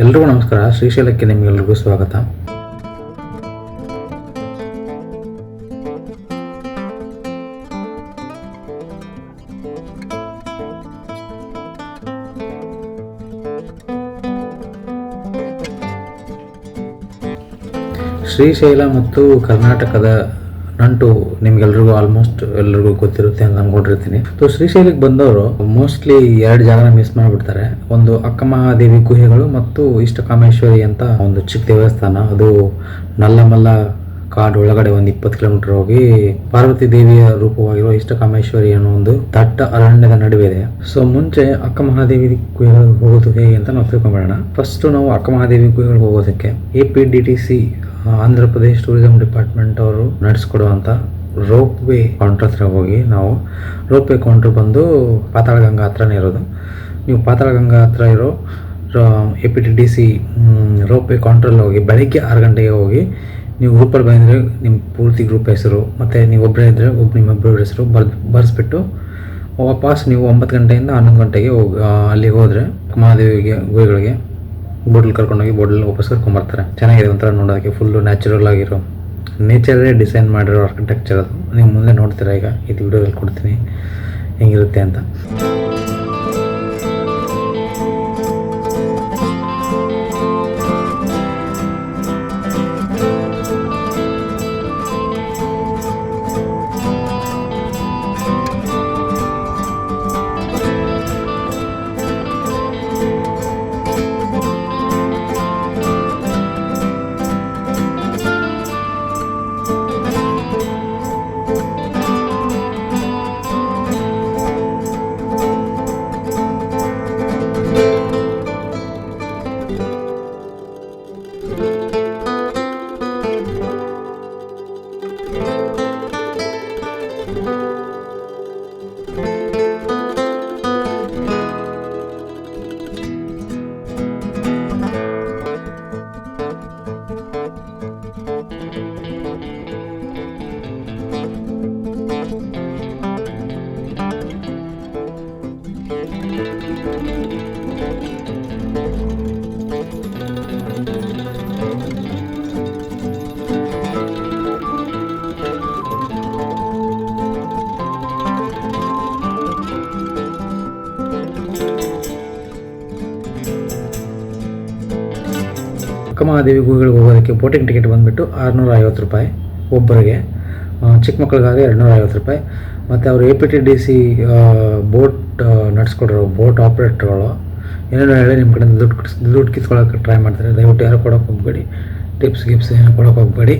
ಎಲ್ರಿಗೂ ನಮಸ್ಕಾರ. ಶ್ರೀಶೈಲಕ್ಕೆ ನಿಮಗೆಲ್ರಿಗೂ ಸ್ವಾಗತ. ಶ್ರೀಶೈಲ ಮತ್ತು ಕರ್ನಾಟಕದ ನಂಟು ನಿಮ್ಗೆಲ್ರಿಗೂ ಆಲ್ಮೋಸ್ಟ್ ಎಲ್ರಿಗೂ ಗೊತ್ತಿರುತ್ತೆ ಅಂತ ಅನ್ಕೊಂಡಿರ್ತೀನಿ. ಸೊ ಶ್ರೀಶೈಲಕ್ಕೆ ಬಂದವರು ಮೋಸ್ಟ್ಲಿ 2 ಜಾಗನ ಮಿಸ್ ಮಾಡಿಬಿಡ್ತಾರೆ. ಒಂದು ಅಕ್ಕಮಹಾದೇವಿ ಗುಹೆಗಳು ಮತ್ತು ಇಷ್ಟಕಾಮೇಶ್ವರಿ ಅಂತ ಒಂದು ಚಿಕ್ಕ ದೇವಸ್ಥಾನ. ಅದು ನಲ್ಲಮಲ್ಲ ಕಾಡು ಒಳಗಡೆ ಒಂದು 20 ಕಿಲೋಮೀಟರ್ ಹೋಗಿ ಪಾರ್ವತಿ ದೇವಿಯ ರೂಪವಾಗಿರುವ ಇಷ್ಟಕಾಮೇಶ್ವರಿ ಅನ್ನೋ ಒಂದು ದಟ್ಟ ಅರಣ್ಯದ ನಡುವೆ ಇದೆ. ಸೊ ಮುಂಚೆ ಅಕ್ಕಮಹಾದೇವಿ ಗುಹೆಗಳಿಗೆ ಹೋಗೋದು ಹೇಗೆ ಅಂತ ನಾವು ತಿಳ್ಕೊಂಡ್ಬಿಡೋಣ. ಫಸ್ಟ್ ನಾವು ಅಕ್ಕಮಹಾದೇವಿ ಗುಹೆಗಳಿಗೆ ಹೋಗೋದಕ್ಕೆ APDTC Andhra Pradesh tourism department ಅವರು ನಡೆಸ್ಕೊಡುವಂಥ ರೋಪ್ ವೇ ಕೌಂಟರ್ ಹತ್ರ ಹೋಗಿ ನಾವು ರೋಪ್ ವೇ ಕೌಂಟರ್ ಬಂದು ಪಾತಾಳಗಂಗಾ ಹತ್ರನೇ ಇರೋದು. ನೀವು ಪಾತಾಳಗಂಗಾ ಹತ್ರ ಇರೋ APDTC ರೋಪ್ ವೇ ಕೌಂಟ್ರಲ್ಲಿ ಹೋಗಿ ಬೆಳಗ್ಗೆ 6 ಗಂಟೆಗೆ ಹೋಗಿ ನೀವು ಗ್ರೂಪಲ್ಲಿ ಬಂದರೆ ನಿಮ್ಮ ಪೂರ್ತಿ ಗ್ರೂಪ್ ಹೆಸರು ಮತ್ತು ನೀವು ಒಬ್ಬರೇ ಇದ್ದರೆ ನಿಮ್ಮೊಬ್ಬರ ಹೆಸರು ಬರೆಸ್ಬಿಟ್ಟು ವಾಪಸ್ ನೀವು 9 ಗಂಟೆಯಿಂದ 11 ಗಂಟೆಗೆ ಅಲ್ಲಿಗೆ ಹೋದರೆ ಮಹಾದೇವಿಗೆ ಗುಹೆಗಳಿಗೆ ಬೋಟಲ್ ಕರ್ಕೊಂಡೋಗಿ ಬೋಟಲ್ ವಾಪಸ್ ಕರ್ಕೊಂಬರ್ತಾರೆ. ಚೆನ್ನಾಗಿದೆ ಒಂಥರ ನೋಡೋದಕ್ಕೆ. ಫುಲ್ಲು ನ್ಯಾಚುರಲ್ ಆಗಿರೋ ನೇಚರೇ ಡಿಸೈನ್ ಮಾಡಿರೋ ಆರ್ಕಿಟೆಕ್ಚರ್ ಅದು. ನೀವು ಮುಂದೆ ನೋಡ್ತೀರಾ, ಈಗ ಇದು ವಿಡಿಯೋದಲ್ಲಿ ಕೊಡ್ತೀನಿ ಹೆಂಗಿರುತ್ತೆ ಅಂತ. ಅಕ್ಕಮಹಾದೇವಿ ಗುಹೆಗಳಿಗೆ ಹೋಗೋದಕ್ಕೆ ಬೋಟಿಂಗ್ ಟಿಕೆಟ್ ಬಂದುಬಿಟ್ಟು 650 ರೂಪಾಯಿ ಒಬ್ಬರಿಗೆ. ಚಿಕ್ಕ ಮಕ್ಕಳಿಗಾದರೆ 250 ರೂಪಾಯಿ. ಮತ್ತು ಅವರು APDTC ಬೋಟ್ ನಡೆಸ್ಕೊಡ್ರೋ ಬೋಟ್ ಆಪ್ರೇಟ್ರುಗಳು ಏನೇನೋ ಹೇಳಿ ನಿಮ್ಮ ಕಡೆ ದುಡ್ಡು ಕಿತ್ಕೊಳ್ಳೋಕೆ ಟ್ರೈ ಮಾಡ್ತಾರೆ. ದಯವಿಟ್ಟು ಯಾರು ಕೊಡೋಕೆ ಹೋಗಬೇಡಿ, ಟಿಪ್ಸ್ ಏನು ಕೊಡೋಕೆ ಹೋಗಬೇಡಿ.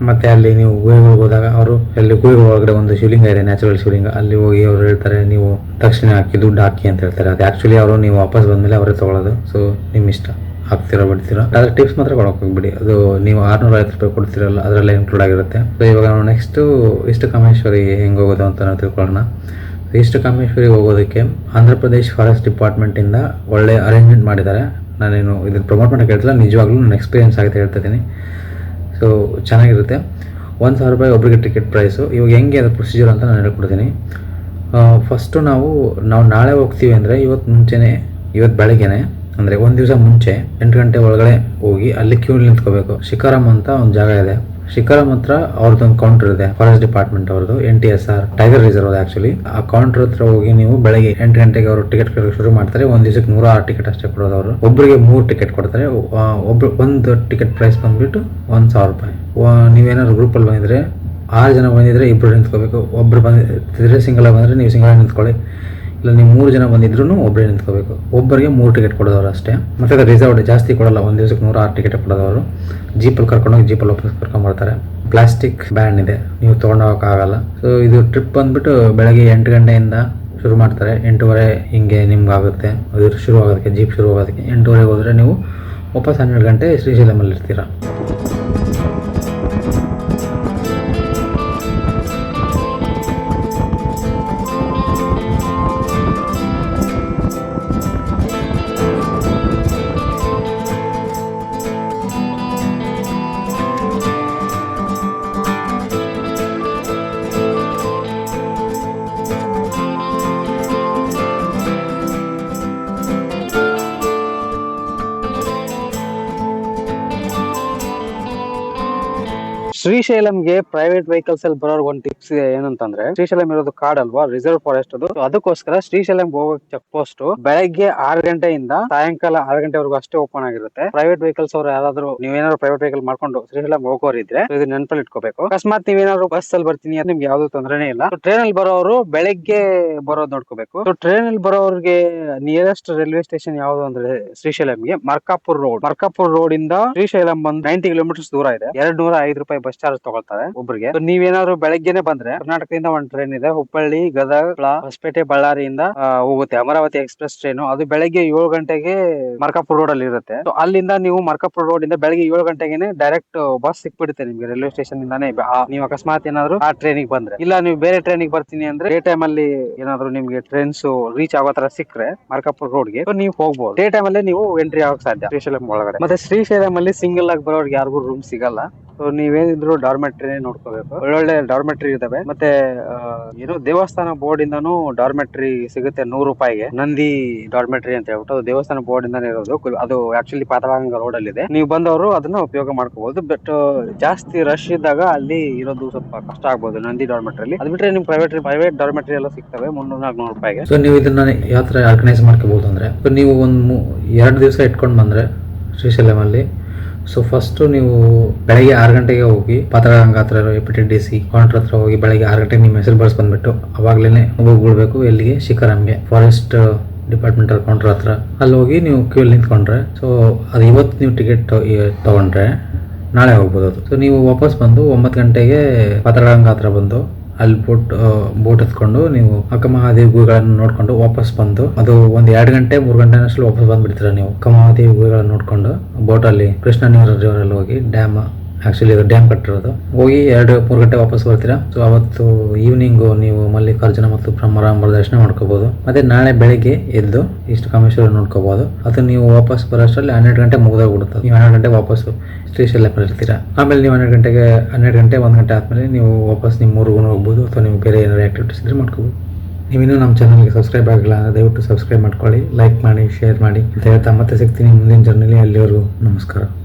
ಮತ್ತು ಅಲ್ಲಿ ನೀವು ಗುಹೆಗಳಿಗೆ ಹೋದಾಗ ಅವರು ಅಲ್ಲಿ ಗುಹೆ ಒಳಗಡೆ ಒಂದು ಶಿವಲಿಂಗ ಇದೆ, ನ್ಯಾಚುರಲ್ ಶಿವಲಿಂಗ. ಅಲ್ಲಿ ಹೋಗಿ ಅವರು ಹೇಳ್ತಾರೆ ನೀವು ದಕ್ಷಿಣ ಹಾಕಿ ದುಡ್ಡು ಹಾಕಿ ಅಂತ ಹೇಳ್ತಾರೆ. ಅದು ಆ್ಯಕ್ಚುಲಿ ಅವರು ನೀವು ವಾಪಸ್ ಬಂದಮೇಲೆ ಅವರೇ ತೊಗೊಳ್ಳೋದು. ಸೊ ನಿಮ್ಮ ಇಷ್ಟ, ಹಾಕ್ತಿರೋ ಬಿಡ್ತೀರಾ. ಆದರೆ ಟಿಪ್ಸ್ ಮಾತ್ರ ಕೊಡೋಕೆ ಹೋಗ್ಬಿಡಿ. ಅದು ನೀವು 650 ರೂಪಾಯಿ ಕೊಡ್ತಿರಲ್ಲ, ಅದರಲ್ಲೇ ಇನ್ಕ್ಲೂಡ್ ಆಗಿರುತ್ತೆ. ಸೊ ಇವಾಗ ನಾವು ನೆಕ್ಸ್ಟು ಇಷ್ಟಕಾಮೇಶ್ವರಿ ಹೆಂಗೆ ಹೋಗೋದು ಅಂತ ನಾವು ತಿಳ್ಕೊಳ್ಳೋಣ. ಇಷ್ಟಕಾಮೇಶ್ವರಿ ಹೋಗೋದಕ್ಕೆ ಆಂಧ್ರ ಪ್ರದೇಶ್ ಫಾರೆಸ್ಟ್ ಡಿಪಾರ್ಟ್ಮೆಂಟಿಂದ ಒಳ್ಳೆ ಅರೇಂಜ್ಮೆಂಟ್ ಮಾಡಿದ್ದಾರೆ. ನಾನೇನು ಇದನ್ನು ಪ್ರಮೋಟ್ ಮಾಡೋಕ್ಕೆ ಹೇಳ್ತಿಲ್ಲ, ನಿಜವಾಗ್ಲೂ ನನ್ನ ಎಕ್ಸ್ಪೀರಿಯನ್ಸ್ ಆಗುತ್ತೆ ಹೇಳ್ತಿದ್ದೀನಿ. ಸೊ ಚೆನ್ನಾಗಿರುತ್ತೆ. 1000 ರೂಪಾಯಿ ಒಬ್ಬರಿಗೆ ಟಿಕೆಟ್ ಪ್ರೈಸು. ಇವಾಗ ಹೆಂಗೆ ಅದು ಪ್ರೊಸೀಜರ್ ಅಂತ ನಾನು ಹೇಳ್ಕೊಡ್ತೀನಿ. ಫಸ್ಟು ನಾವು ನಾಳೆ ಹೋಗ್ತೀವಿ ಅಂದರೆ ಇವತ್ತು ಬೆಳಗ್ಗೆನೆ ಅಂದರೆ ಒಂದು ದಿವಸ ಮುಂಚೆ 8 ಗಂಟೆ ಒಳಗಡೆ ಹೋಗಿ ಅಲ್ಲಿ ಕ್ಯೂಲಿ ನಿಂತ್ಕೋಬೇಕು. ಶಿಕಾರಂ ಅಂತ ಒಂದು ಜಾಗ ಇದೆ. ಶಿಕಾರಂ ಹತ್ರ ಅವ್ರದ್ದೊಂದು ಕೌಂಟರ್ ಇದೆ, ಫಾರೆಸ್ಟ್ ಡಿಪಾರ್ಟ್ಮೆಂಟ್ ಅವ್ರದ್ದು, NTSR ಟೈಗರ್ ರಿಸರ್ವ್ ಆ್ಯಕ್ಚುಲಿ. ಆ ಕೌಂಟರ್ ಹತ್ರ ಹೋಗಿ ನೀವು ಬೆಳಗ್ಗೆ 8 ಗಂಟೆಗೆ ಅವರು ಟಿಕೆಟ್ ಶುರು ಮಾಡ್ತಾರೆ. ಒಂದು ದಿವಸಕ್ಕೆ 106 ಟಿಕೆಟ್ ಅಷ್ಟೇ ಕೊಡೋದು ಅವರು. ಒಬ್ಬರಿಗೆ 3 ಟಿಕೆಟ್ ಕೊಡ್ತಾರೆ. ಒಂದು ಟಿಕೆಟ್ ಪ್ರೈಸ್ ಬಂದುಬಿಟ್ಟು 1000 ರೂಪಾಯಿ. ನೀವೇನಾದ್ರು ಗ್ರೂಪಲ್ಲಿ ಬಂದಿದ್ರೆ 6 ಜನ ಬಂದಿದ್ರೆ ಇಬ್ಬರು ನಿಂತ್ಕೋಬೇಕು. ಒಬ್ಬರು ಬಂದಿದ್ರೆ ಸಿಂಗಲ್ ಬಂದರೆ ನೀವು ಸಿಂಗಲ್ ನಿಂತ್ಕೊಳ್ಳಿ. ಇಲ್ಲ ನೀವು 3 ಜನ ಬಂದಿದ್ರು ಒಬ್ಬರೇ ನಿಂತ್ಕೋಬೇಕು. ಒಬ್ಬರಿಗೆ 3 ಟಿಕೆಟ್ ಕೊಡೋದವ್ರು ಅಷ್ಟೇ. ಮತ್ತು ಅದು ರಿಸರ್ವ್ಡ್, ಜಾಸ್ತಿ ಕೊಡೋಲ್ಲ. ಒಂದು ದಿವಸಕ್ಕೆ 106 ಟಿಕೆಟ್ ಕೊಡೋದವರು. ಜೀಪಲ್ಲಿ ಕರ್ಕೊಂಡೋಗಿ ಜೀಪಲ್ಲಿ ವಾಪಸ್ ಕರ್ಕೊಂಬರ್ತಾರೆ. ಪ್ಲಾಸ್ಟಿಕ್ ಬ್ಯಾನ್ ಇದೆ, ನೀವು ತೊಗೊಂಡೋಗೋಕ್ಕಾಗಲ್ಲ. ಸೊ ಇದು ಟ್ರಿಪ್ ಬಂದುಬಿಟ್ಟು ಬೆಳಗ್ಗೆ 8 ಗಂಟೆಯಿಂದ ಶುರು ಮಾಡ್ತಾರೆ. 8:30 ಹಿಂಗೆ ನಿಮ್ಗೆ ಆಗುತ್ತೆ ಅದು ಶುರು ಆಗೋದಕ್ಕೆ, ಜೀಪ್ ಶುರು ಆಗೋದಕ್ಕೆ. 8:30 ಹೋದರೆ ನೀವು ವಾಪಸ್ 12 ಗಂಟೆ ಶ್ರೀಶೈಲಮಲ್ಲಿ ಇರ್ತೀರ. ಶ್ರೀಶೈಲಂಗೆ ಪ್ರೈವೇಟ್ ವೆಹಿಕಲ್ಸ್ ಅಲ್ಲಿ ಬರೋರ್ ಒಂದ್ ಟಿಪ್ಸ್ ಏನಂತಂದ್ರೆ, ಶ್ರೀಶೈಲಂ ಇರೋದು ಕಾಡ್ ಅಲ್ವಾ, ರಿಸರ್ವ್ ಫಾರೆಸ್ಟ್ ಅದು. ಅದಕ್ಕೋಸ್ಕರ ಶ್ರೀಶೈಲಂ ಹೋಗೋ ಚೆಕ್ ಪೋಸ್ಟ್ ಬೆಳಗ್ಗೆ 6 ಗಂಟೆಯಿಂದ ಸಾಯಂಕಾಲ 6 ಗಂಟೆವರೆಗೂ ಅಷ್ಟೇ ಓಪನ್ ಆಗಿರುತ್ತೆ. ಪ್ರೈವೇಟ್ ವೆಹಿಕಲ್ಸ್ ಅವ್ರು ಯಾರಾದ್ರೂ ನೀವೇನಾದ್ರು ಪ್ರೈವೇಟ್ ವೆಹಿಕಲ್ ಮಾಡ್ಕೊಂಡು ಶ್ರೀಶೈಲಂ ಹೋಗೋರಿದ್ರೆ ಇದು ನೆನಪಲ್ಲಿ ಇಟ್ಕೋಬೇಕು. ಅಕಸ್ಮಾತ್ ನೀವೇನಾದ್ರು ಬಸ್ ಅಲ್ಲಿ ಬರ್ತೀನಿ ಅಂದ್ರೆ ನಿಮ್ಗೆ ಯಾವ್ದು ತೊಂದರೆನೇ ಇಲ್ಲ. ಟ್ರೈನ್ ಅಲ್ಲಿ ಬರೋರು ಬೆಳಗ್ಗೆ ಬರೋದ್ ನೋಡ್ಕೋಬೇಕು. ಟ್ರೈನ್ ಅಲ್ಲಿ ಬರೋರಿಗೆ ನಿಯರೆಸ್ಟ್ ರೈಲ್ವೆ ಸ್ಟೇಷನ್ ಯಾವ್ದು ಅಂದ್ರೆ ಶ್ರೀಶೈಲಂಗೆ ಮರ್ಕಾಪುರ್ ರೋಡ್ ಇಂದ ಶ್ರೀಶೈಲಂ ಬಂದು 90 ಕಿಲೋಮೀಟರ್ಸ್ ದೂರ ಇದೆ. 205 ರೂಪಾಯಿ ಬಸ್ ಚಾರ್ಜ್ ತಗೊಳ್ತಾರೆ ಒಬ್ಬರಿಗೆ. ನೀವೇನಾದ್ರು ಬೆಳಗ್ಗೆನೆ ಬಂದ್ರೆ ಕರ್ನಾಟಕದಿಂದ ಒಂದು ಟ್ರೈನ್ ಇದೆ, ಹುಬ್ಬಳ್ಳಿ, ಗದಗ, ಹೊಸಪೇಟೆ, ಬಳ್ಳಾರಿಯಿಂದ ಹೋಗುತ್ತೆ ಅಮರಾವತಿ ಎಕ್ಸ್ಪ್ರೆಸ್ ಟ್ರೈನ್. ಅದು ಬೆಳಗ್ಗೆ 7 ಗಂಟೆಗೆ ಮರ್ಕಾಪುರ್ ರೋಡ್ ಅಲ್ಲಿ ಇರುತ್ತೆ. ಅಲ್ಲಿಂದ ನೀವು ಮರ್ಕಾಪುರ್ ರೋಡ್ ಇಂದ ಬೆಳಗ್ಗೆ 7 ಗಂಟೆಗೆ ಡೈರೆಕ್ಟ್ ಬಸ್ ಸಿಕ್ಬಿಡುತ್ತೆ ನಿಮ್ಗೆ ರೈಲ್ವೆ ಸ್ಟೇಷನ್ ಇಂದಾನೆ. ನೀವು ಅಕಸ್ಮಾತ್ ಏನಾದ್ರು ಆ ಟ್ರೈನಿಗೆ ಬಂದ್ರೆ, ಇಲ್ಲ ನೀವು ಬೇರೆ ಟ್ರೈನಿಗೆ ಬರ್ತೀನಿ ಅಂದ್ರೆ ಡೇ ಟೈಮ್ ಅಲ್ಲಿ ಏನಾದ್ರು ನಿಮ್ಗೆ ಟ್ರೈನ್ಸ್ ರೀಚ್ ಆಗೋ ತರ ಸಿಕ್ಕರೆ ಮರ್ಕಾಪುರ್ ರೋಡ್ಗೆ ನೀವು ಹೋಗ್ಬೋದು. ಡೇ ಟೈಮ್ ಅಲ್ಲಿ ನೀವು ಎಂಟ್ರಿ ಆಗಕ್ ಸಾಧ್ಯ ಶ್ರೀಶೈಲಂ ಒಳಗಡೆ. ಮತ್ತೆ ಶ್ರೀಶೈಲಂ ಅಲ್ಲಿ ಸಿಂಗಲ್ ಆಗಿ ಬರೋರ್ಗೆ ಯಾರಿಗೂ ರೂಮ್ ಸಿಗಲ್ಲ. ಸೊ ನೀವೇನಿದ್ರು ಡಾರ್ಮೆಟ್ರಿ ನೋಡ್ಕೋಬೇಕು. ಒಳ್ಳೊಳ್ಳೆ ಡಾರ್ಮೆಟ್ರಿ ಇದಾವೆ. ಮತ್ತೆ ಏನು ದೇವಸ್ಥಾನ ಬೋರ್ಡ್ ಇಂದಾನು ಡಾರ್ಮೆಟ್ರಿ ಸಿಗುತ್ತೆ 100 ರೂಪಾಯಿಗೆ. ನಂದಿ ಡಾರ್ಮೆಟ್ರಿ ಅಂತ ಹೇಳ್ಬಿಟ್ಟು ಅದು ದೇವಸ್ಥಾನ ಬೋರ್ಡ್ ಇಂದಾನೆ ಇರೋದು. ಅದು ಆಕ್ಚುಲಿ ಪಾತವಾಗಂಗ ರೋಡ್ ಅಲ್ಲಿ ಇದೆ. ನೀವು ಬಂದವರು ಅದನ್ನ ಉಪಯೋಗ ಮಾಡ್ಕೋಬಹುದು. ಬಟ್ ಜಾಸ್ತಿ ರಶ್ ಇದ್ದಾಗ ಅಲ್ಲಿ ಇರೋದು ಸ್ವಲ್ಪ ಕಷ್ಟ ಆಗ್ಬೋದು ನಂದಿ ಡಾರ್ಮೆಟ್ರಿ. ಅದ್ ಬಿಟ್ರೆ ನಿಮ್ ಪ್ರೈವೇಟ್ ಡಾರ್ಮೆಟ್ರಿ ಎಲ್ಲ ಸಿಗ್ತವೆ 300-400 ರೂಪಾಯಿಗೆ. ಸೊ ನೀವು ಇದನ್ನ ಯಾವ ಥರ ಆರ್ಗನೈಸ್ ಮಾಡ್ಕೋಬಹುದು ಅಂದರೆ, ನೀವು ಒಂದು 2 ದಿವಸ ಇಟ್ಕೊಂಡು ಬಂದರೆ ಶ್ರೀಶೈಲಮಲ್ಲಿ, ಸೊ ಫಸ್ಟು ನೀವು ಬೆಳಗ್ಗೆ 6 ಗಂಟೆಗೆ ಹೋಗಿ ಪಾತ್ರಗಂಗಾ ಹತ್ರ APTDC ಕೌಂಟರ್ ಹತ್ರ ಹೋಗಿ ಬೆಳಗ್ಗೆ 6 ಗಂಟೆಗೆ ನಿಮ್ಮ ಹೆಸರು ಬರ್ಸ್ ಬಂದ್ಬಿಟ್ಟು ಅವಾಗಲೇ ಹೋಗ್ಬಿಡ್ಬೇಕು. ಎಲ್ಲಿಗೆ? ಶಿಖರಂಗೆ, ಫಾರೆಸ್ಟ್ ಡಿಪಾರ್ಟ್ಮೆಂಟಲ್ ಕೌಂಟರ್ ಹತ್ರ. ಅಲ್ಲಿ ಹೋಗಿ ನೀವು ಕ್ಯೂಲ್ ನಿಂತ್ಕೊಂಡ್ರೆ, ಸೊ ಅದು ಇವತ್ತು ನೀವು ಟಿಕೆಟ್ ತೊಗೊಂಡ್ರೆ ನಾಳೆ ಹೋಗ್ಬೋದು ಅದು. ಸೊ ನೀವು ವಾಪಸ್ ಬಂದು 9 ಗಂಟೆಗೆ ಪಾತ್ರಗಂಗಾ ಹತ್ರ ಬಂದು ಅಲ್ಲಿ ಬೋಟ್ ಎತ್ಕೊಂಡು ನೀವು ಅಕ್ಕಮಹಾದೇವಿ ಗುಡಿಗಳನ್ನು ನೋಡ್ಕೊಂಡು ವಾಪಸ್ ಬಂದು, ಅದು ಒಂದು 2 ಗಂಟೆ 3 ಗಂಟೆ ಅಷ್ಟಲ್ಲಿ ವಾಪಸ್ ಬಂದ್ಬಿಡ್ತೀರಾ ನೀವು ಅಕ್ಕಮಹಾದೇವಿ ಗುಡಿಗಳನ್ನು ನೋಡ್ಕೊಂಡು. ಬೋಟಲ್ಲಿ ಕೃಷ್ಣ ನೀರು ರಿವರಲ್ಲಿ ಹೋಗಿ ಡ್ಯಾಮ್, ಆಕ್ಚುಲಿ ಇದು ಡ್ಯಾಮ್ ಕಟ್ಟಿರೋದು, ಹೋಗಿ 2-3 ಗಂಟೆ ವಾಪಸ್ ಬರ್ತೀರಾ. ಸೊ ಅವತ್ತು ಈವ್ನಿಂಗು ನೀವು ಮಲ್ಲಿಕಾರ್ಜುನ ಮತ್ತು ಬ್ರಹ್ಮರಾಂಬರ ದರ್ಶನ ಮಾಡ್ಕೋಬಹುದು. ಮತ್ತೆ ನಾಳೆ ಬೆಳಿಗ್ಗೆ ಎದ್ದು ಇಷ್ಟು ಕಾಮೇಶ್ವರ ನೋಡ್ಕೋಬಹುದು. ಅದು ನೀವು ವಾಪಸ್ ಬರೋಷ್ಟರಲ್ಲಿ 12 ಗಂಟೆ ಮುಗಿದೋಗ್ಬಿಡುತ್ತೆ. ನೀವು 12 ಗಂಟೆ ವಾಪಸ್ಸು ಶ್ರೀಶೈಲಂ ಇರ್ತೀರಾ. ಆಮೇಲೆ ನೀವು 12 ಗಂಟೆ 1 ಗಂಟೆ ಆದಮೇಲೆ ನೀವು ವಾಪಸ್ ನಿಮ್ಮ ಊರಿಗೂ ಹೋಗ್ಬೋದು, ಅಥವಾ ನೀವು ಬೇರೆ ಏನಾದ್ರು ಆ್ಯಕ್ಟಿವಿಟೀಸ್ ಇದ್ರೆ ಮಾಡ್ಕೋಬೋದು. ನೀವಿನ್ನೂ ನಮ್ಮ ಚಾನಲ್ಗೆ ಸಬ್ಸ್ಕ್ರೈಬ್ ಆಗಿಲ್ಲ ಅಂದರೆ ದಯವಿಟ್ಟು ಸಬ್ಸ್ಕ್ರೈಬ್ ಮಾಡ್ಕೊಳ್ಳಿ, ಲೈಕ್ ಮಾಡಿ, ಶೇರ್ ಮಾಡಿ ಅಂತ ಹೇಳ್ತಾ ಮತ್ತೆ ಸಿಗ್ತೀನಿ ಮುಂದಿನ ಜರ್ನಿಲಿ. ಅಲ್ಲಿವರೆಗೂ ನಮಸ್ಕಾರ.